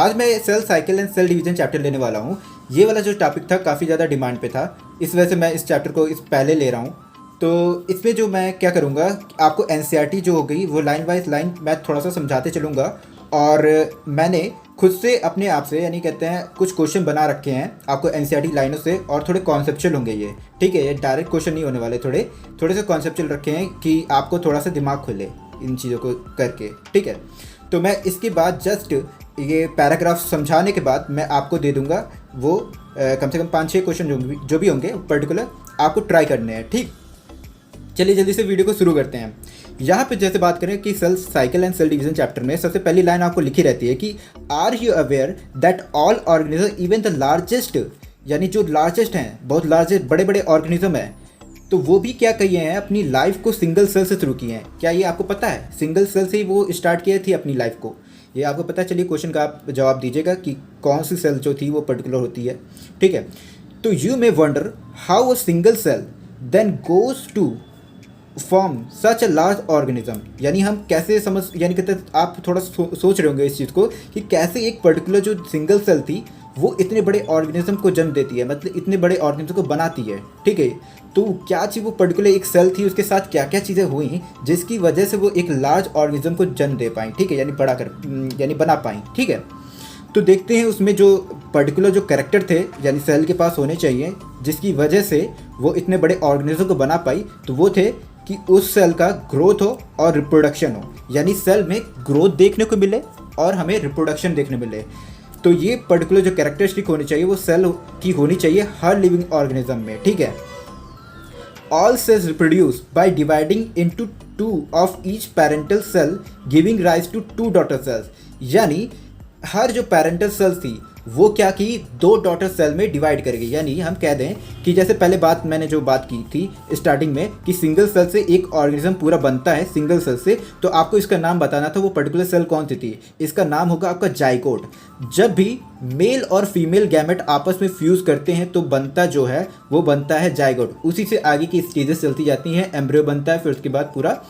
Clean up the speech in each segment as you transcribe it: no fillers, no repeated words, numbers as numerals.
आज मैं cell cycle and cell division chapter लेने वाला हूँ। ये वाला जो टॉपिक था काफ़ी ज़्यादा डिमांड पे था, इस वजह से मैं इस चैप्टर को इस पहले ले रहा हूँ। तो इसमें जो मैं क्या करूँगा, आपको एनसीईआरटी जो हो गई वो लाइन वाइज लाइन मैं थोड़ा सा समझाते चलूँगा। और मैंने खुद से अपने आप से यानी कहते हैं कुछ क्वेश्चन बना रखे हैं आपको एनसीईआरटी लाइनों से, और थोड़े कॉन्सेप्चुअल होंगे ये, ठीक है। ये डायरेक्ट क्वेश्चन नहीं होने वाले, थोड़े से कॉन्सेप्चुअल रखे हैं कि आपको थोड़ा सा दिमाग खुले इन चीज़ों को करके, ठीक है। तो मैं इसके बाद जस्ट ये पैराग्राफ समझाने के बाद मैं आपको दे दूंगा वो कम से कम 5-6 क्वेश्चन जो भी होंगे पर्टिकुलर आपको ट्राई करने हैं, ठीक। चलिए जल्दी से वीडियो को शुरू करते हैं। यहाँ पे जैसे बात करें कि cell cycle and cell division chapter में सबसे पहली लाइन आपको लिखी रहती है कि are you aware that all organism even the largest, यानी जो लार्जेस्ट हैं, बहुत लार्जेस्ट बड़े बड़े ऑर्गेनिज्म हैं, तो वो भी क्या किए हैं, अपनी लाइफ को सिंगल सेल से शुरू किए हैं। क्या ये आपको पता है? सिंगल सेल से ही वो स्टार्ट किए थी अपनी लाइफ को, ये आपको पता है? चलिए क्वेश्चन का आप जवाब दीजिएगा कि कौन सी सेल जो थी वो पर्टिकुलर होती है, ठीक है। तो you may wonder how a single cell then goes to form such a large organism, यानी हम कैसे समझ, यानी कहते आप थोड़ा सोच रहे होंगे इस चीज़ को कि कैसे एक पर्टिकुलर जो सिंगल सेल थी वो इतने बड़े ऑर्गेनिज्म को जन्म देती है, मतलब इतने बड़े ऑर्गेनिज्म को बनाती है, ठीक है। तो क्या चीज़ वो पर्टिकुलर एक सेल थी, उसके साथ क्या क्या चीज़ें हुई जिसकी वजह से वो एक लार्ज ऑर्गेनिज्म को जन्म दे पाई, ठीक है, यानी यानी बना पाई, ठीक है। तो देखते हैं उसमें जो पर्टिकुलर जो कैरेक्टर थे यानी सेल के पास होने चाहिए जिसकी वजह से वो इतने बड़े ऑर्गेनिज्म को बना पाई, तो वो थे कि उस सेल का ग्रोथ हो और रिप्रोडक्शन हो, यानी सेल में ग्रोथ देखने को मिले और हमें रिप्रोडक्शन देखने मिले। तो ये पर्टिकुलर जो कैरेक्टरिस्टिक होनी चाहिए वो सेल की होनी चाहिए हर लिविंग ऑर्गेनिज्म में, ठीक है। All cells reproduce by dividing into 2 of each parental cell giving rise to 2 daughter cells, यानी हर जो पैरेंटल सेल्स थी वो क्या की 2 डॉटर सेल में डिवाइड करेगी। यानी हम कह दें कि जैसे पहले मैंने जो बात की थी स्टार्टिंग में कि सिंगल सेल से एक ऑर्गेनिज्म पूरा बनता है सिंगल सेल से, तो आपको इसका नाम बताना था वो पर्टिकुलर सेल कौन सी थी। इसका नाम होगा आपका जाइगोट। जब भी मेल और फीमेल गैमेट आपस में फ्यूज़ करते हैं तो बनता जो है वो बनता है जाइगोट। उसी से आगे की स्टेजेस चलती जाती हैं, एम्ब्रियो बनता है, फिर उसके बाद पूरा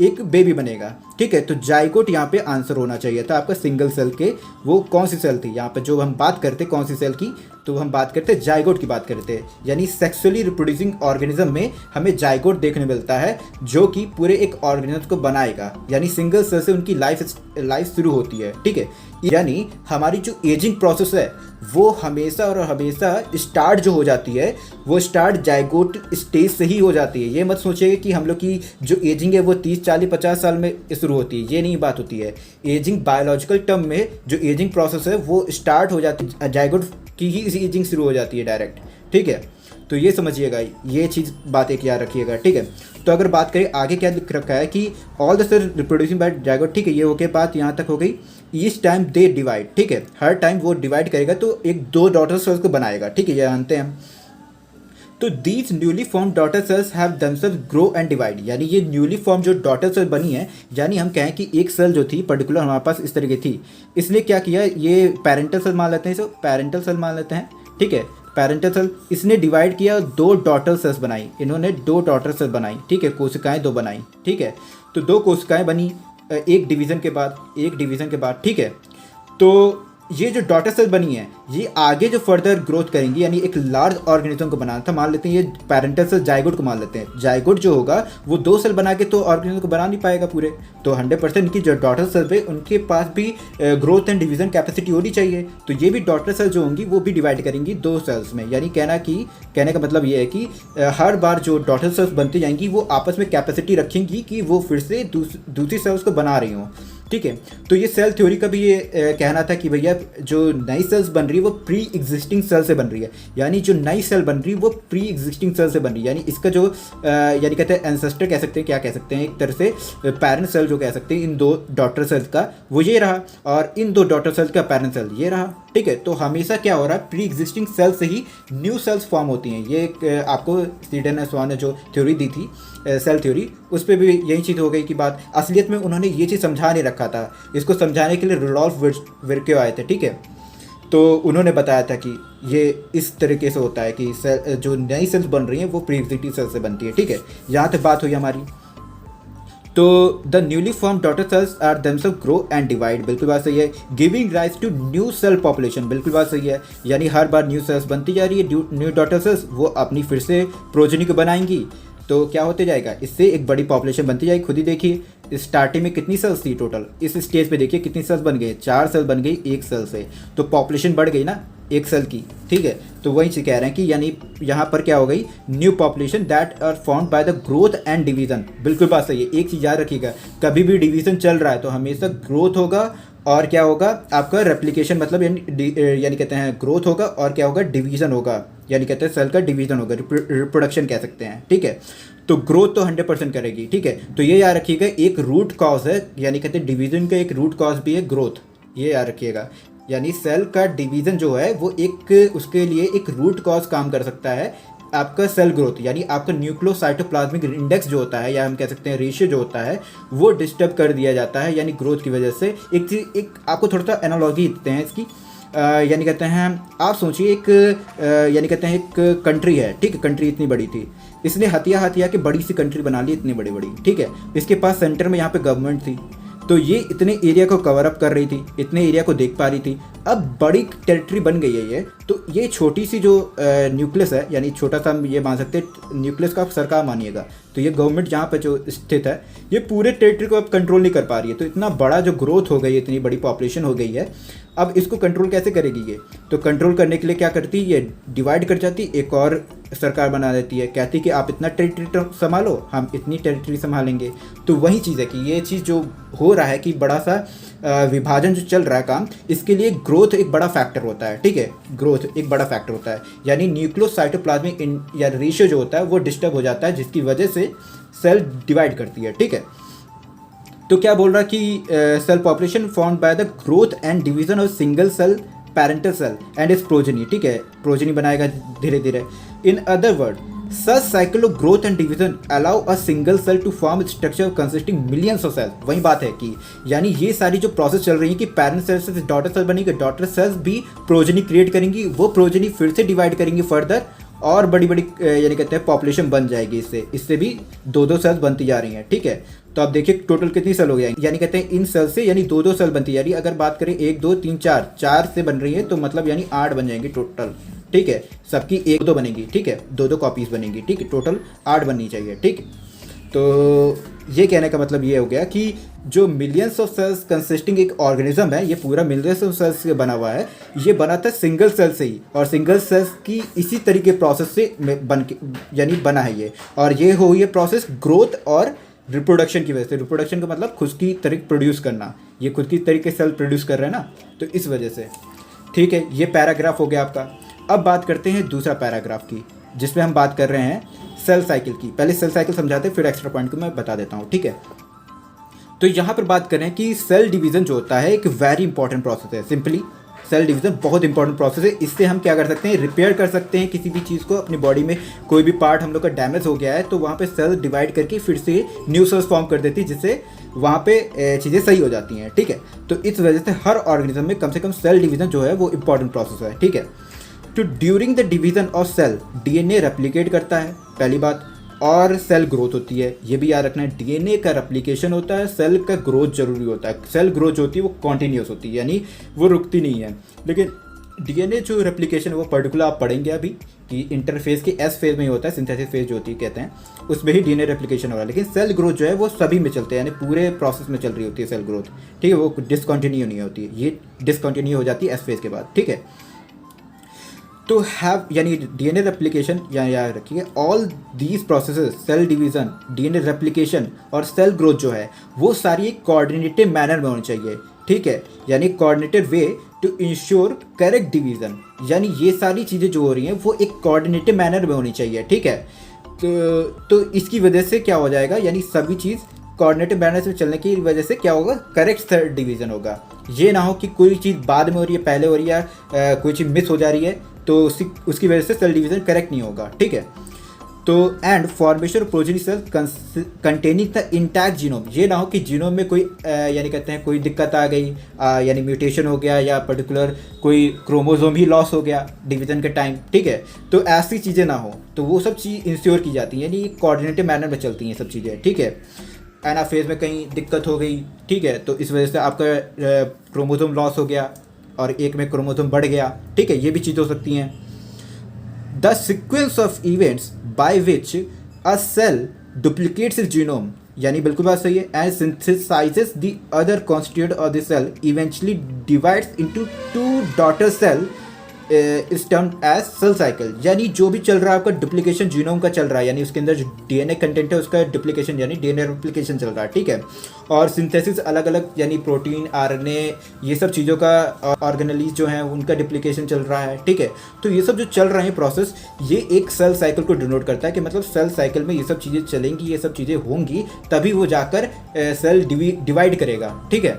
एक बेबी बनेगा, ठीक है। तो जाइगोट यहाँ पे आंसर होना चाहिए था आपका सिंगल सेल के। वो कौन सी सेल थी यहाँ पे जो हम बात करते कौन सी सेल की, तो हम बात करते जाइगोट की बात करते हैं, यानी सेक्सुअली रिप्रोड्यूसिंग ऑर्गेनिज्म में हमें जाइगोट देखने मिलता है जो कि पूरे एक ऑर्गेनिज्म को बनाएगा, यानी सिंगल सेल से उनकी लाइफ शुरू होती है, ठीक है। यानी हमारी जो एजिंग प्रोसेस है वो हमेशा और हमेशा स्टार्ट जो हो जाती है वो स्टार्ट जाइगोट स्टेज से ही हो जाती है। ये मत सोचिए कि हम लोग की जो एजिंग है वो 30-40-50 साल में शुरू होती है, ये नहीं बात होती है। एजिंग बायोलॉजिकल टर्म में जो एजिंग प्रोसेस है वो स्टार्ट हो जाती है, जाइगोट की ही एजिंग शुरू हो जाती है डायरेक्ट, ठीक है। तो ये समझिएगा, ये चीज़ बात एक याद रखिएगा, ठीक है। तो अगर बात करें आगे क्या लिख रखा है कि all the cell reproducing by zygote, ठीक है, ये ओके बात यहाँ तक हो गई। ईच टाइम दे डिवाइड, ठीक है, हर टाइम वो डिवाइड करेगा तो एक 2 डॉटर सेल्स को बनाएगा, ठीक है, ये जानते हैं हम। तो these newly form daughter cells have themselves grow and divide, यानी ये न्यूली फॉर्म जो डॉटर सेल बनी है, यानी हम कहें कि एक सेल जो थी पर्टिकुलर हमारे पास इस तरह की थी, इसलिए क्या किया, ये पेरेंटल सेल मान लेते हैं, इसे पेरेंटल सेल मान लेते हैं, ठीक है। पेरेंटल सेल इसने डिवाइड किया, 2 डॉटर सेल्स बनाई, इन्होंने 2 डॉटर सेल बनाई, ठीक है, कोशिकाएं 2 बनाई, ठीक है। तो 2 कोशिकाएं बनी एक डिवीज़न के बाद, ठीक है। तो ये जो डॉटर सेल बनी है ये आगे जो फर्दर ग्रोथ करेंगी, यानी एक लार्ज ऑर्गेनिज्म को बनाना था, मान लेते हैं ये पेरेंटल सेल जाइगोट को मान लेते हैं। जाइगोट जो होगा वो 2 सेल बना के तो ऑर्गेनिज्म को बना नहीं पाएगा पूरे, तो 100% इनकी जो डॉटर सेल है उनके पास भी ग्रोथ एंड डिवीजन कैपेसिटी होनी चाहिए। तो ये भी डॉटर सेल जो होंगी वो भी डिवाइड करेंगी 2 सेल्स में, यानी कहने का मतलब ये है कि हर बार जो डॉटर सेल्स बनती जाएंगी वो आपस में कैपेसिटी रखेंगी कि वो फिर से दूसरी सेल्स को बना रही हों, ठीक है। तो ये सेल थ्योरी का भी ये कहना था कि भैया जो नई सेल्स बन रही है वो प्री एग्जिस्टिंग सेल से बन रही है, यानी जो नई सेल बन रही है वो प्री एग्जिस्टिंग सेल से बन रही है, यानी इसका जो यानी कहते हैं एंसेस्टर कह सकते हैं, क्या कह सकते हैं, एक तरह से पेरेंट सेल जो कह सकते हैं इन 2 डॉटर सेल्स का, वो ये रहा, और इन 2 डॉटर सेल्स का पेरेंट सेल ये रहा, ठीक है। तो हमेशा क्या हो रहा है, प्री एग्जिस्टिंग सेल से ही न्यू सेल्स फॉर्म होती हैं। ये एक आपको स्टीडन एंड स्वान ने जो थ्योरी दी थी सेल थ्योरी, उस पर भी यही चीज़ हो गई कि बात असलियत में उन्होंने ये चीज़ समझा नहीं रखा था, इसको समझाने के लिए रुडोल्फ विर्क्यो आए थे, ठीक है। तो उन्होंने बताया था कि ये इस तरीके से होता है कि सेल जो नई सेल्स बन रही हैं वो प्री एग्जिस्टिंग सेल से बनती है, ठीक है। यहाँ तक बात हुई हमारी। तो the newly form daughter cells are themselves grow and divide, बिल्कुल बात सही है। Giving rise to new cell population, बिल्कुल बात सही है। यानी हर बार न्यू सेल्स बनती जा रही है, न्यू डॉटर सेल्स वो अपनी फिर से प्रोजेनी को बनाएंगी, तो क्या होते जाएगा, इससे एक बड़ी पॉपुलेशन बनती जाएगी। खुद ही देखिए स्टार्टिंग में कितनी सेल्स थी टोटल, इस स्टेज पे देखिए कितनी सेल्स बन गई, 4 सेल बन गई एक सेल से, तो पॉपुलेशन बढ़ गई ना एक सेल की, ठीक है। तो वही चीज़ कह रहे हैं कि यानी यहाँ पर क्या हो गई, new population that are found by the growth and division, बिल्कुल बात सही है। एक चीज़ याद रखिएगा, कभी भी डिवीजन चल रहा है तो हमेशा ग्रोथ होगा और क्या होगा आपका रेप्लिकेशन, मतलब यानी कहते हैं ग्रोथ होगा और क्या होगा डिवीजन होगा, यानी कहते हैं सेल का डिवीजन होगा, रिप्रोडक्शन कह सकते हैं, ठीक है। तो ग्रोथ तो 100% करेगी, ठीक है। तो ये याद रखिएगा एक रूट कॉज है, यानी कहते हैं डिवीजन का एक रूट कॉज भी है ग्रोथ, ये याद रखिएगा। यानी सेल का डिवीजन जो है वो एक उसके लिए एक रूट कॉज काम कर सकता है आपका सेल ग्रोथ, यानी आपका न्यूक्लियोसाइटोप्लाज्मिक इंडेक्स जो होता है या हम कह सकते हैं रेशियो जो होता है वो डिस्टर्ब कर दिया जाता है, यानी ग्रोथ की वजह से। एक आपको थोड़ा सा एनालॉजी देते हैं इसकी, यानी कहते हैं आप सोचिए एक यानी कहते हैं एक कंट्री है, ठीक है। कंट्री इतनी बड़ी थी, इसने हथिया हथिया के बड़ी सी कंट्री बना ली, इतनी बड़ी बड़ी, ठीक है। इसके पास सेंटर में यहाँ पे गवर्नमेंट थी, तो ये इतने एरिया को कवर अप कर रही थी, इतने एरिया को देख पा रही थी। अब बड़ी टेरिटरी बन गई है ये, तो ये छोटी सी जो न्यूक्लियस है, यानी छोटा सा हम ये मान सकते हैं न्यूक्लियस का आप सरकार मानिएगा, तो ये गवर्नमेंट जहाँ पे जो स्थित है ये पूरे टेरिटरी को अब कंट्रोल नहीं कर पा रही है। तो इतना बड़ा जो ग्रोथ हो गई है, इतनी बड़ी पॉपुलेशन हो गई है, अब इसको कंट्रोल कैसे करेगी ये, तो कंट्रोल करने के लिए क्या करती है, ये डिवाइड कर जाती, एक और सरकार बना देती है, कहती कि आप इतना टेरिटरी संभालो, हम इतनी टेरिटरी संभालेंगे। तो वही चीज़ है कि ये चीज़ जो हो रहा है कि बड़ा सा विभाजन जो चल रहा है काम, इसके लिए ग्रोथ एक बड़ा फैक्टर होता है, ठीक है। ग्रोथ एक बड़ा फैक्टर होता है, यानी न्यूक्लियोसाइटोप्लाज्मिक या रेशियो जो होता है वो डिस्टर्ब हो जाता है, जिसकी वजह से सेल डिवाइड करती है, ठीक है। तो क्या बोल रहा है कि cell population formed by the growth and division of single cell parental cell and its progeny, ठीक है, प्रोजेनी बनाएगा धीरे धीरे। In other word such cycle of growth and division allow a single cell to form structure consisting millions of cells. वही बात है कि यानी ये सारी जो प्रोसेस चल रही है कि पेरेंट सेल से डॉटर सेल बनेगी, डॉटर सेल्स भी प्रोजेनी क्रिएट करेंगी, वो प्रोजेनी फिर से डिवाइड करेंगी फर्दर और बड़ी बड़ी यानी कहते हैं पॉपुलेशन बन जाएगी, इससे भी 2-2 सेल्स बनती जा रही हैं, ठीक है। तो आप देखिए टोटल कितनी सेल हो गया, यानी कहते हैं इन सेल से यानी 2-2 सेल बनती जा रही है। अगर बात करें 1 2 3 4 से बन रही है, तो मतलब यानी 8 बन जाएंगी टोटल, ठीक है। सबकी 1-2 बनेगी, ठीक है, 2-2 कॉपीज बनेगी, ठीक है, टोटल 8 बननी चाहिए, ठीक है। तो ये कहने का मतलब ये हो गया कि जो मिलियंस ऑफ सेल्स कंसिस्टिंग एक ऑर्गेनिज्म है, ये पूरा मिलियंस ऑफ सेल्स से बना हुआ है, ये बना था सिंगल सेल से ही, और सिंगल सेल्स की इसी तरीके प्रोसेस से बन के यानी बना है ये, और ये हुई है प्रोसेस ग्रोथ और रिप्रोडक्शन की वजह से। रिप्रोडक्शन का मतलब खुद की तरीके प्रोड्यूस करना, ये खुद की तरीके सेल प्रोड्यूस कर रहे हैं ना, तो इस वजह से, ठीक है। ये पैराग्राफ हो गया आपका। अब बात करते हैं दूसरा पैराग्राफ की, जिसमें हम बात कर रहे हैं सेल साइकिल की। पहले सेल साइकिल समझाते हैं, फिर एक्स्ट्रा पॉइंट को मैं बता देता हूँ, ठीक है। तो यहाँ पर बात करें कि सेल डिवीज़न जो होता है एक वेरी इंपॉर्टेंट प्रोसेस है। सिंपली सेल डिवीज़न बहुत इंपॉर्टेंट प्रोसेस है। इससे हम क्या कर सकते हैं, रिपेयर कर सकते हैं किसी भी चीज़ को। अपनी बॉडी में कोई भी पार्ट हम लोग का डैमेज हो गया है, तो वहाँ पे सेल डिवाइड करके फिर से न्यू सेल्स फॉर्म कर देती है, जिससे वहाँ पे चीज़ें सही हो जाती हैं, ठीक है। तो इस वजह से हर ऑर्गेनिज्म में कम से कम सेल डिवीज़न जो है वो इंपॉर्टेंट प्रोसेस है, ठीक है। तो during the division of cell DNA replicate करता है, पहली बात, और सेल ग्रोथ होती है। ये भी याद रखना है, डीएनए का रेप्लिकेशन होता है, सेल का ग्रोथ जरूरी होता है। सेल ग्रोथ जो होती है वो कॉन्टीन्यूस होती है, यानी वो रुकती नहीं है। लेकिन डीएनए जो रेप्लिकेशन है वो पर्टिकुलर आप पढ़ेंगे अभी कि इंटरफेज के एस फेज में ही होता है, सिंथेसिस फेज जो होती है कहते हैं, उसमें ही डीएनए रेप्लिकेशन हो रहा है। लेकिन सेल ग्रोथ जो है वो सभी में चलते हैं, यानी पूरे प्रोसेस में चल रही होती है सेल ग्रोथ, ठीक है। वो डिसकंटिन्यू नहीं होती है, ये डिसकंटिन्यू हो जाती है एस फेज के बाद, ठीक है। तो हैव यानी डीएनए रेप्लिकेशन याद रखिए, all these processes cell division, DNA replication और सेल ग्रोथ जो है वो सारी एक कोऑर्डिनेटेड मैनर में होनी चाहिए, ठीक है। यानी coordinated way to ensure correct division, यानी ये सारी चीज़ें जो हो रही हैं वो एक कोऑर्डिनेटेड मैनर में होनी चाहिए, ठीक है। तो इसकी वजह से क्या हो जाएगा, यानी सभी चीज़ कोऑर्डिनेटेड मैनर से चलने की वजह से क्या होगा, करेक्ट सेल डिवीज़न होगा। ये ना हो कि कोई चीज़ बाद में हो रही है, पहले हो रही है, कोई चीज़ मिस हो जा रही है, तो उसकी वजह से सेल डिवीज़न करेक्ट नहीं होगा, ठीक है। तो and formation of progeny cell containing the intact genome, ये ना हो कि जीनोम में कोई यानी कहते हैं कोई दिक्कत आ गई, यानी म्यूटेशन हो गया या पर्टिकुलर कोई क्रोमोसोम ही लॉस हो गया डिवीज़न के टाइम, ठीक है। तो ऐसी चीज़ें ना हो, तो वो सब चीज़ इंश्योर की जाती हैं, यानी कोऑर्डिनेटेड मैनर में चलती हैं सब चीज़ें, ठीक है। एनाफेज में कहीं दिक्कत हो गई, ठीक है, तो इस वजह से आपका क्रोमोसोम लॉस हो गया और एक में क्रोमोसोम बढ़ गया, ठीक है, ये भी चीज़ हो सकती हैं। The sequence of events by which a cell duplicates its genome, यानी बिल्कुल बात सही है, and synthesises the other constituent of the cell eventually divides into two daughter cell is termed as cell cycle, यानी जो भी चल रहा है आपका डुप्लीकेशन जीनोम का चल रहा है, यानी उसके अंदर जो डीएनए कंटेंट है उसका डुप्लीकेशन यानी डीएनए डुप्लीकेशन चल रहा है, ठीक है, और सिंथेसिस अलग अलग यानी प्रोटीन आरएनए ये सब चीज़ों का ऑर्गेनेलीज जो हैं उनका डुप्लीकेशन चल रहा है, ठीक है, तो ये सब जो चल रहे हैं प्रोसेस ये एक सेल साइकिल को डिनोट करता है कि मतलब सेल साइकिल में ये सब चीज़ें चलेंगी, ये सब चीज़ें होंगी, तभी वो जाकर सेल डिवाइड करेगा, ठीक है।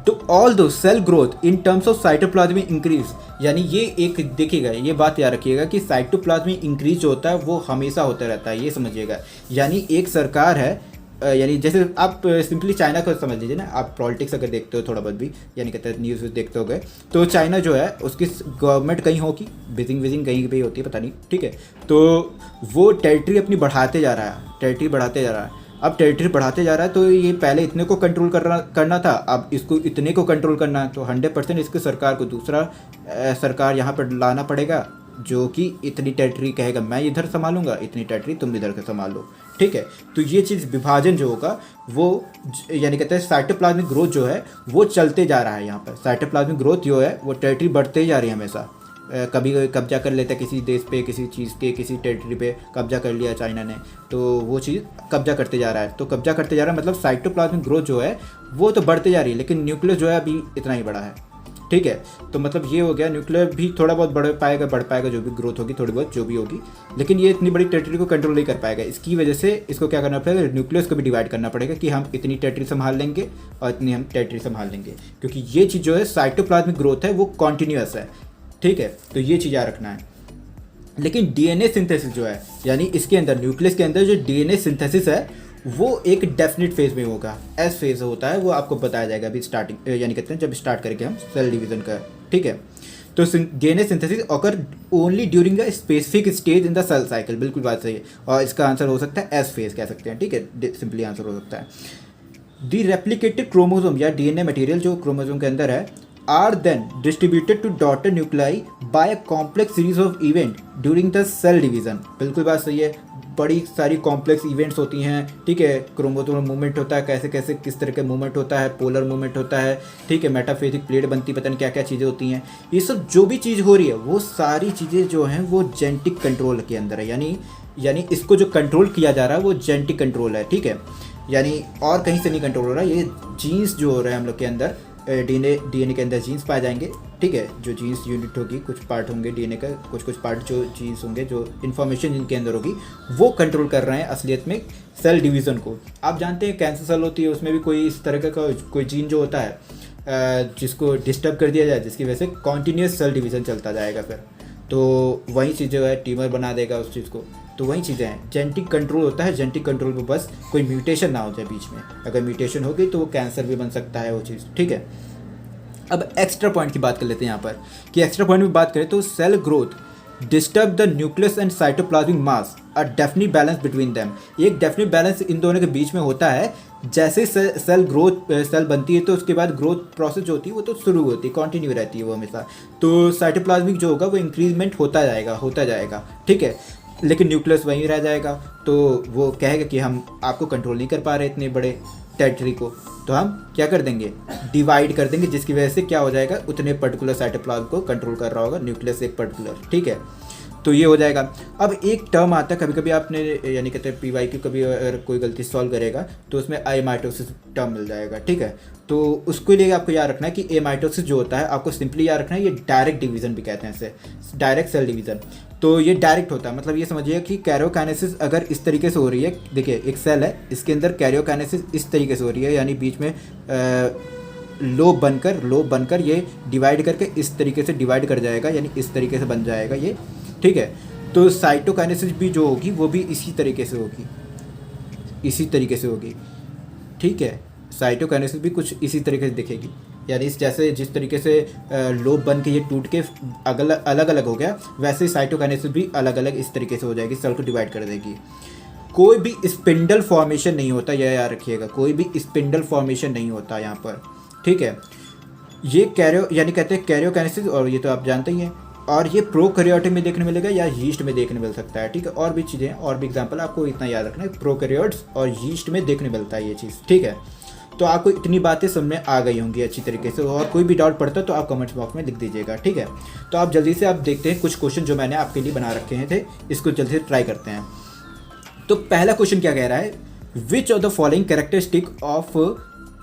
तो although cell growth in terms of cytoplasm increase, यानी ये एक देखिएगा, ये बात याद रखिएगा कि साइटोप्लाज्म इंक्रीज जो होता है वो हमेशा होता रहता है, ये समझिएगा। यानी एक सरकार है, यानी जैसे आप सिंपली चाइना को समझ लीजिए ना, आप पॉलिटिक्स अगर देखते हो थोड़ा बहुत भी, यानी कहते हैं न्यूज़ देखते हो गए, तो चाइना जो है उसकी गवर्नमेंट कहीं होगी, बीजिंग कहीं भी होती है पता नहीं, ठीक है, तो वो टेरिटरी अपनी बढ़ाते जा रहा है, टेरिटरी बढ़ाते जा रहा है। अब टेरिटरी बढ़ाते जा रहा है तो ये पहले इतने को कंट्रोल करना था, अब इसको इतने को कंट्रोल करना है, तो 100% इसके सरकार को दूसरा सरकार यहाँ पर लाना पड़ेगा जो कि इतनी टेरिटरी कहेगा मैं इधर संभालूंगा, इतनी टेरिटरी तुम इधर के संभाल लो, ठीक है। तो ये चीज़ विभाजन जो होगा वो यानी कहते हैं साइटोप्लाज्मिक ग्रोथ जो है वो चलते जा रहा है। यहाँ पर साइटोप्लाज्मिक ग्रोथ जो है वो टेरिटरी बढ़ते ही जा रही है हमेशा, कभी कब्जा कर लेता है किसी देश पे, किसी चीज़ के, किसी टेरिटरी पे कब्जा कर लिया चाइना ने, तो वो चीज़ कब्जा करते जा रहा है, तो कब्जा करते जा रहा है मतलब साइटोप्लाज्मिक ग्रोथ जो है वो तो बढ़ते जा रही है, लेकिन न्यूक्लियस जो है अभी इतना ही बड़ा है, ठीक है। तो मतलब ये हो गया, न्यूक्लियर भी थोड़ा बहुत बढ़ पाएगा जो भी ग्रोथ होगी थोड़ी बहुत जो भी होगी, लेकिन ये इतनी बड़ी टेरिटरी को कंट्रोल नहीं कर पाएगा। इसकी वजह से इसको क्या करना पड़ेगा, न्यूक्लियस को भी डिवाइड करना पड़ेगा कि हम इतनी टेरिटरी संभाल लेंगे और इतनी हम टेरिटरी संभाल लेंगे, क्योंकि ये चीज़ जो है साइटोप्लाज्मिक ग्रोथ है वो कॉन्टीन्यूअस है, ठीक है, तो ये चीज़ याद रखना है। लेकिन डीएनए सिंथेसिस जो है, यानी इसके अंदर न्यूक्लियस के अंदर जो डीएनए सिंथेसिस है वो एक डेफिनेट फेज में होगा, एस फेज होता है, वो आपको बताया जाएगा अभी स्टार्टिंग, यानी कहते हैं जब स्टार्ट करेंगे हम सेल डिवीजन का, ठीक है। तो DNA synthesis occur only during a specific stage in the cell cycle, बिल्कुल बात सही है, और इसका आंसर हो सकता है एस फेज कह सकते हैं, ठीक है, सिंपली आंसर हो सकता है। दी रेप्लिकेटेड क्रोमोसोम या डीएनए मटेरियल जो क्रोमोसोम के अंदर है are then distributed to daughter nuclei by a complex series of event during the cell division, बिल्कुल बात सही है, बड़ी सारी कॉम्प्लेक्स इवेंट्स होती हैं, ठीक है, क्रोमोसोम मूवमेंट होता है, कैसे कैसे किस तरह का मूवमेंट होता है, पोलर मूवमेंट होता है, ठीक है, मेटाफेजिक प्लेट बनती, पता नहीं क्या क्या चीज़ें होती हैं, ये सब जो भी चीज़ हो रही है वो सारी चीज़ें जो हैं वो जेनेटिक कंट्रोल के अंदर है, यानी इसको जो कंट्रोल किया जा रहा है वो जेनेटिक कंट्रोल है, ठीक है, यानी और कहीं से नहीं कंट्रोल हो रहा है, ये जीन्स जो हो रहा है हम लोग के अंदर, डीएनए के अंदर जीन्स पाए जाएंगे, ठीक है, जो जीन्स यूनिट होगी, कुछ पार्ट होंगे डीएनए का, कुछ पार्ट जो जीन्स होंगे, जो इन्फॉर्मेशन जिनके अंदर होगी वो कंट्रोल कर रहे हैं असलियत में सेल डिवीज़न को। आप जानते हैं कैंसर सेल होती है, उसमें भी कोई इस तरह का कोई जीन जो होता है जिसको डिस्टर्ब कर दिया जाए, जिसकी वजह से कॉन्टीन्यूस सेल डिवीज़न चलता जाएगा, फिर तो वही चीज़ जो है ट्यूमर बना देगा उस चीज़ को, तो वही चीज़ें हैं, जेनेटिक कंट्रोल होता है, जेनेटिक कंट्रोल में बस कोई म्यूटेशन ना हो जाए बीच में, अगर म्यूटेशन हो गई तो वो कैंसर भी बन सकता है वो चीज़, ठीक है। अब एक्स्ट्रा पॉइंट की बात कर लेते हैं यहाँ पर, कि एक्स्ट्रा पॉइंट में बात करें तो cell growth disturb the nucleus and cytoplasmic mass, a definite balance between them, एक डेफिनेट बैलेंस इन दोनों के बीच में होता है। जैसे सेल बनती है तो उसके बाद ग्रोथ प्रोसेस जो होती है वो तो शुरू होती है, कंटिन्यू रहती है वो हमेशा, तो साइटोप्लाज्मिक जो होगा वो इंक्रीजमेंट होता जाएगा, ठीक है, लेकिन न्यूक्लियस वहीं रह जाएगा, तो वो कहेगा कि हम आपको कंट्रोल नहीं कर पा रहे इतने बड़े टेरिटरी को, तो हम क्या कर देंगे, डिवाइड कर देंगे, जिसकी वजह से क्या हो जाएगा, उतने पर्टिकुलर साइटोप्लाज्म को कंट्रोल कर रहा होगा न्यूक्लियस एक पर्टिकुलर, ठीक है, तो ये हो जाएगा। अब एक टर्म आता है, कभी कभी आपने यानी कहते हैं PYQ कभी अगर कोई गलती सॉल्व करेगा तो उसमें एमाइटोसिस टर्म मिल जाएगा, ठीक है, तो उसके लिए आपको याद रखना है कि एमाइटोसिस जो होता है आपको सिंपली याद रखना है, ये डायरेक्ट डिवीज़न भी कहते हैं इसे, डायरेक्ट सेल डिवीज़न, तो ये डायरेक्ट होता है, मतलब ये समझिए कि कैरियोकाइनेसिस अगर इस तरीके से हो रही है, देखिए एक सेल है इसके अंदर कैरियोकाइनेसिस इस तरीके से हो रही है, यानी बीच में लोब बनकर ये डिवाइड करके इस तरीके से डिवाइड कर जाएगा, यानी इस तरीके से बन जाएगा ये, ठीक है, तो साइटोकाइनेसिस भी जो होगी वो भी इसी तरीके से होगी, ठीक है, साइटोकाइनेसिस भी कुछ इसी तरीके से दिखेगी, यानी जिस तरीके से लोब बन के ये टूट के अलग अलग हो गया, वैसे ही साइटोकाइनेसिस भी अलग अलग इस तरीके से हो जाएगी, सेल को डिवाइड कर देगी। कोई भी स्पिंडल फॉर्मेशन नहीं होता, यह याद रखिएगा, कोई भी स्पिंडल फॉर्मेशन नहीं होता यहाँ पर, ठीक है। ये कैरियो यानी कहते हैं कैरियोकाइनेसिस, और ये तो आप जानते ही हैं। और ये प्रोकैरियोट में देखने मिलेगा या यीस्ट में देखने मिल सकता है, ठीक है। और भी चीज़ें, और भी एग्जांपल, आपको इतना याद रखना है, प्रोकैरियोट्स और यीस्ट में देखने मिलता है ये चीज़, ठीक है। तो आपको इतनी बातें समझ में आ गई होंगी अच्छी तरीके से, और कोई भी डाउट पड़ता है तो आप कमेंट्स बॉक्स में लिख दीजिएगा, ठीक है। तो आप जल्दी से आप देखते हैं कुछ क्वेश्चन जो मैंने आपके लिए बना रखे हैं थे, इसको जल्दी से ट्राई करते हैं। तो पहला क्वेश्चन क्या कह रहा है, which of the following characteristic of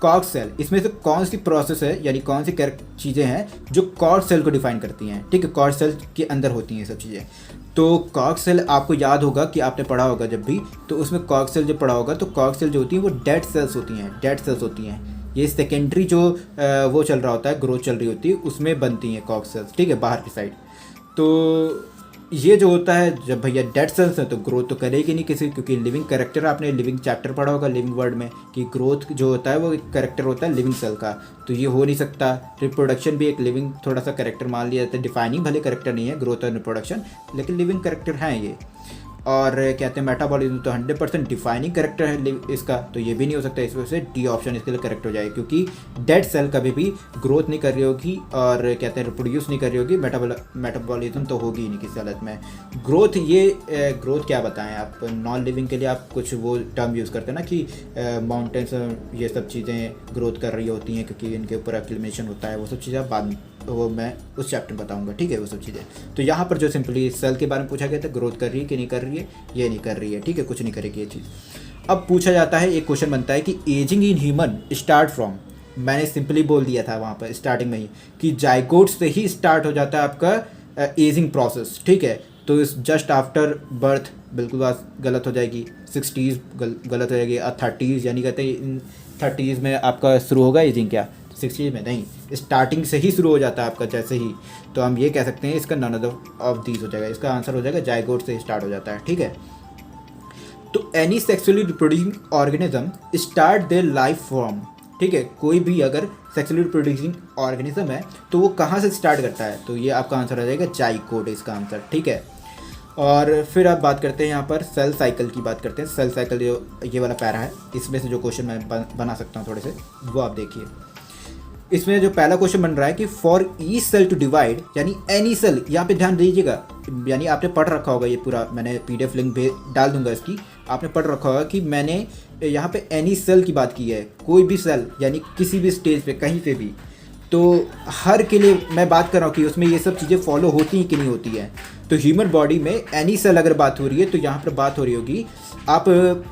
cork cell, इसमें से कौन सी प्रोसेस है यानी कौन सी चीज़ें हैं जो कॉर्क सेल को डिफाइन करती हैं, ठीक है। कॉर्क सेल के अंदर होती हैं सब चीज़ें। तो कॉर्क सेल आपको याद होगा कि आपने पढ़ा होगा जब भी, तो उसमें कॉर्क सेल जब पढ़ा होगा तो कॉर्क सेल जो होती हैं वो डेड सेल्स होती हैं, डेड सेल्स होती हैं। ये सेकेंडरी जो वो चल रहा होता है, ग्रोथ चल रही होती है, उसमें बनती हैं कॉर्क सेल्स, ठीक है, बाहर की साइड। तो ये जो होता है, जब भैया डेड सेल्स हैं तो ग्रोथ तो करेगी नहीं किसी, क्योंकि लिविंग कैरेक्टर, आपने लिविंग चैप्टर पढ़ा होगा लिविंग वर्ड में, कि ग्रोथ जो होता है वो एक कैरेक्टर होता है लिविंग सेल का, तो ये हो नहीं सकता। रिप्रोडक्शन भी एक लिविंग थोड़ा सा कैरेक्टर मान लिया जाता है, डिफाइनिंग भले कैरेक्टर नहीं है ग्रोथ और रिप्रोडक्शन, लेकिन लिविंग कैरेक्टर हैं ये। और कहते हैं मेटाबॉलिज्म तो 100% डिफाइनिंग कैरेक्टर है इसका, तो ये भी नहीं हो सकता। इस वजह से डी ऑप्शन इसके लिए करेक्ट हो जाएगा, क्योंकि डेड सेल कभी भी ग्रोथ नहीं कर रही होगी और कहते हैं रिप्रोड्यूस नहीं कर रही होगी, मेटाबॉलिज्म तो होगी ही नहीं किसी हालत में। ग्रोथ, ये ग्रोथ क्या बताएं आप, नॉन लिविंग के लिए आप कुछ वो टर्म यूज़ करते हैं ना कि माउंटेन्स ये सब चीज़ें ग्रोथ कर रही होती हैं क्योंकि इनके ऊपर एक्लिमेशन होता है, वो सब चीज़ें आप बाद में, वो मैं उस चैप्टर में बताऊंगा, ठीक है, वो सब चीज़ें। तो यहाँ पर जो सिंपली सेल के बारे में पूछा गया था, ग्रोथ कर रही है कि नहीं कर रही है, ये नहीं कर रही है, ठीक है, कुछ नहीं करेगी ये चीज़। अब पूछा जाता है, एक क्वेश्चन बनता है कि ageing in human start from, मैंने सिंपली बोल दिया था वहाँ पर स्टार्टिंग में ही कि जाइगोट से ही स्टार्ट हो जाता है आपका एजिंग प्रोसेस, ठीक है। तो इस जस्ट आफ्टर बर्थ बिल्कुल बात गलत हो जाएगी, 60s गलत हो जाएगी, 30s यानी कहते हैं 30s में आपका शुरू होगा एजिंग, क्या 60s में नहीं, स्टार्टिंग से ही शुरू हो जाता है आपका जैसे ही। तो हम ये कह सकते हैं इसका नन ऑफ दीज हो जाएगा, इसका आंसर हो जाएगा जाइगोट से स्टार्ट हो जाता है, ठीक है। तो any sexually reproducing organism start their life form, ठीक है, कोई भी अगर सेक्सुअली रिप्रोड्यूसिंग ऑर्गेनिज्म है तो वो कहाँ से स्टार्ट करता है, तो ये आपका आंसर हो जाएगा जाइगोट, इसका आंसर, ठीक है। और फिर आप बात करते हैं यहाँ पर सेल साइकिल की बात करते हैं। सेल साइकिल जो ये वाला पैरा है, इसमें से जो क्वेश्चन मैं बना सकता हूँ थोड़े से, वो आप देखिए। इसमें जो पहला क्वेश्चन बन रहा है कि for each cell to divide, यानी एनी सेल, यहाँ पे ध्यान दीजिएगा, यानी आपने पढ़ रखा होगा ये पूरा, मैंने PDF लिंक डाल दूंगा इसकी, आपने पढ़ रखा होगा कि मैंने यहाँ पे एनी सेल की बात की है, कोई भी सेल यानी किसी भी स्टेज पे कहीं पे भी। तो हर के लिए मैं बात कर रहा हूँ कि उसमें ये सब चीज़ें फॉलो होती हैं कि नहीं होती हैं। तो ह्यूमन बॉडी में एनी सेल अगर बात हो रही है तो यहाँ पर बात हो रही होगी, आप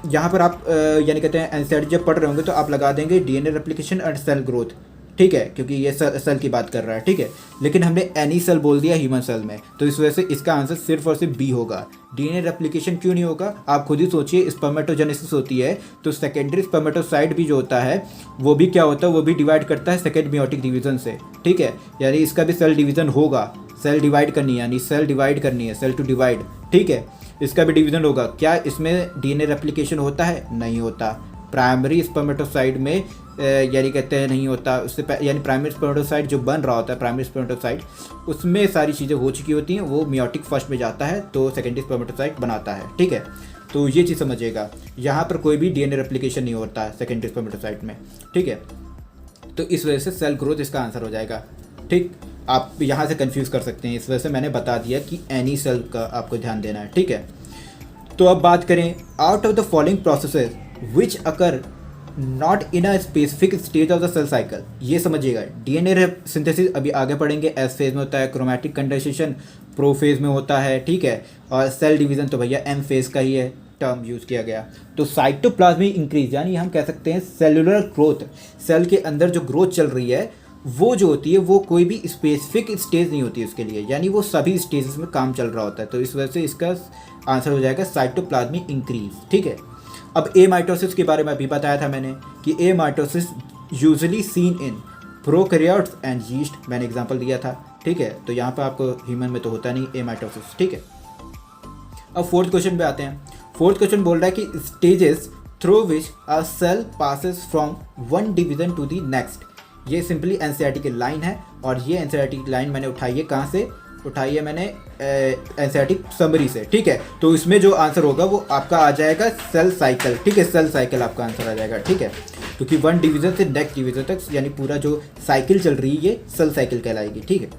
यहाँ पर आप यानी कहते हैं एनसीईआरटी जब पढ़ रहे होंगे तो आप लगा देंगे DNA replication and cell growth, ठीक है, क्योंकि ये सेल की बात कर रहा है, ठीक है। लेकिन हमने एनी सेल बोल दिया ह्यूमन सेल में, तो इस वजह से इसका आंसर सिर्फ और सिर्फ बी होगा। DNA रेप्लिकेशन क्यों नहीं होगा, आप खुद ही सोचिए, स्पर्मेटोजेनेसिस होती है तो सेकेंडरी स्पर्मेटोसाइट भी जो होता है वो भी क्या होता है, वो भी डिवाइड करता है सेकेंड मियोटिक डिवीजन से, ठीक है, यानी इसका भी सेल डिवीजन होगा, सेल डिवाइड करनी है, यानी सेल डिवाइड करनी है, सेल टू डिवाइड, ठीक है, इसका भी डिवीजन होगा। क्या इसमें DNA रेप्लिकेशन होता है, नहीं होता। प्राइमरी स्पर्मेटोसाइट में यानी कहते हैं नहीं होता, उससे यानी प्राइमरी स्पर्मेटोसाइट जो बन रहा होता है, प्राइमरी स्पर्मेटोसाइट उसमें सारी चीज़ें हो चुकी होती हैं, वो मियोटिक फर्स्ट में जाता है तो सेकेंडरी स्पर्मेटोसाइट बनाता है, ठीक है। तो ये चीज़ समझिएगा, यहाँ पर कोई भी DNA रेप्लिकेशन नहीं होता है सेकेंडरी स्पर्मेटोसाइट में, ठीक है। तो इस वजह से सेल ग्रोथ इसका आंसर हो जाएगा, ठीक। आप यहाँ से कन्फ्यूज कर सकते हैं, इस वजह से मैंने बता दिया कि एनी सेल का आपको ध्यान देना है, ठीक है। तो अब बात करें, out of the following processes which occur not in a specific stage of the cell cycle, ये समझिएगा, DNA सिंथेसिस अभी आगे पढ़ेंगे, एस फेज में होता है, क्रोमैटिक कंडेंसेशन प्रो फेज में होता है, ठीक है, और सेल डिवीजन तो भैया M फेज का ही है, टर्म यूज़ किया गया। तो साइटोप्लाज्मिक इंक्रीज, यानी हम कह सकते हैं सेलुलर ग्रोथ, सेल के अंदर जो ग्रोथ चल रही है वो जो होती है वो कोई भी स्पेसिफिक स्टेज नहीं होती उसके लिए, यानी वो सभी स्टेजेस में काम चल रहा होता है। तो इस वजह से इसका आंसर हो जाएगा साइटोप्लाज्मिक इंक्रीज, ठीक है। अब एमाइटोसिस के बारे में अभी बताया था मैंने कि amitosis usually seen in prokaryotes and yeast, मैंने एग्जांपल दिया था, ठीक है। तो यहाँ पर आपको ह्यूमन में तो होता नहीं एमाइटोसिस, ठीक है। अब फोर्थ क्वेश्चन पे आते हैं। फोर्थ क्वेश्चन बोल रहा है कि stages through which a cell passes from one division to the next. ये सिंपली एनसीईआरटी की लाइन है, और ये एनसीईआरटी की लाइन मैंने उठाई है कहाँ से, उठाई है मैंने एनसीईआरटी समरी से, ठीक है। तो इसमें जो आंसर होगा वो आपका आ जाएगा सेल साइकिल, ठीक है, सेल साइकिल आपका आंसर आ जाएगा, ठीक है। क्योंकि वन डिवीज़न से नेक्स्ट डिवीज़न तक यानी पूरा जो साइकिल चल रही है ये सेल साइकिल कहलाएगी, ठीक है।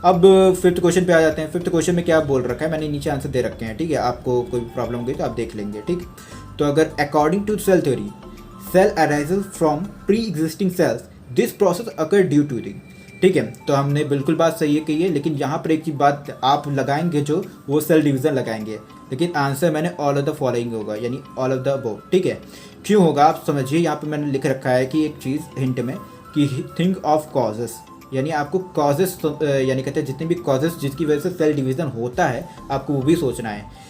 अब फिफ्थ क्वेश्चन पे आ जाते हैं। फिफ्थ क्वेश्चन में क्या बोल रखा है, मैंने नीचे आंसर दे रखे हैं, ठीक है। आपको कोई प्रॉब्लम होगी तो आप देख लेंगे, ठीक। तो अगर according to cell theory cell arises from pre existing cells, this process occur due to the, ठीक है। तो हमने बिल्कुल बात सही है कही है, लेकिन यहाँ पर एक ही बात आप लगाएंगे जो वो सेल डिवीज़न लगाएंगे, लेकिन आंसर मैंने ऑल ऑफ द फॉलोइंग होगा, यानी ऑल ऑफ द अबव, ठीक है। क्यों होगा आप समझिए, यहाँ पे मैंने लिख रखा है कि एक चीज़ हिंट में कि थिंक ऑफ कॉजेस, यानी आपको कॉजेस यानी कहते हैं जितने भी कॉजेस जिसकी वजह से सेल डिवीज़न होता है आपको वो भी सोचना है।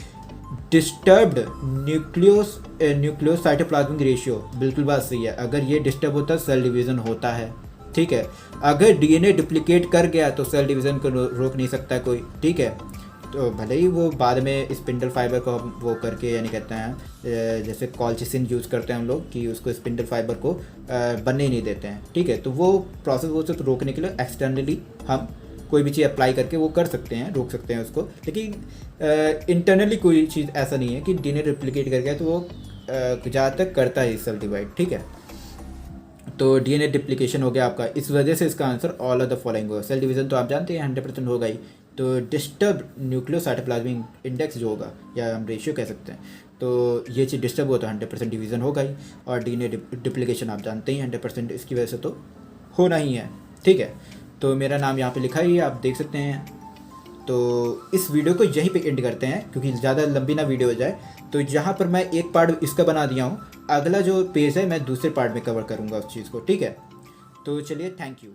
डिस्टर्ब्ड न्यूक्लियोस साइटोप्लाज्मिक रेशियो, बिल्कुल बात सही है, अगर ये डिस्टर्ब होता है सेल डिवीज़न होता है, ठीक है। अगर डीएनए डुप्लीकेट कर गया तो सेल डिवीज़न को रोक नहीं सकता कोई, ठीक है। तो भले ही वो बाद में स्पिंडल फाइबर को वो करके यानी कहते हैं जैसे कॉल्चिसिन यूज़ करते हैं हम लोग कि उसको स्पिंडल फाइबर को बनने ही नहीं देते हैं, ठीक है। तो वो प्रोसेस वो सिर्फ रोकने के लिए एक्सटर्नली हम कोई भी चीज़ अप्लाई करके वो कर सकते हैं, रोक सकते हैं उसको, लेकिन इंटरनली कोई चीज़ ऐसा नहीं है कि डीएनए रिप्लिकेट कर गया तो वो जहाँ तक करता है सेल डिवाइड, ठीक है। तो डीएनए डिप्लीकेशन हो गया आपका, इस वजह से इसका answer all of the following होगा। सेल डिवीज़न तो आप जानते हैं 100% होगा ही, तो डिस्टर्ब न्यूक्लियोसाइटोप्लाज्मिक इंडेक्स जो होगा या हम रेशियो कह सकते हैं, तो ये चीज़ डिस्टर्ब हो तो 100% डिवीज़न होगा ही, और डीएनए डिप्लीकेशन आप जानते ही 100% इसकी वजह से तो होना ही है, ठीक है। तो मेरा नाम यहाँ पे लिखा ही है, आप देख सकते हैं। तो इस वीडियो को यहीं पे एंड करते हैं क्योंकि ज़्यादा लंबी ना वीडियो हो जाए। तो यहाँ पर मैं एक पार्ट इसका बना दिया हूँ, अगला जो पेज है मैं दूसरे पार्ट में कवर करूँगा उस चीज़ को, ठीक है। तो चलिए, थैंक यू।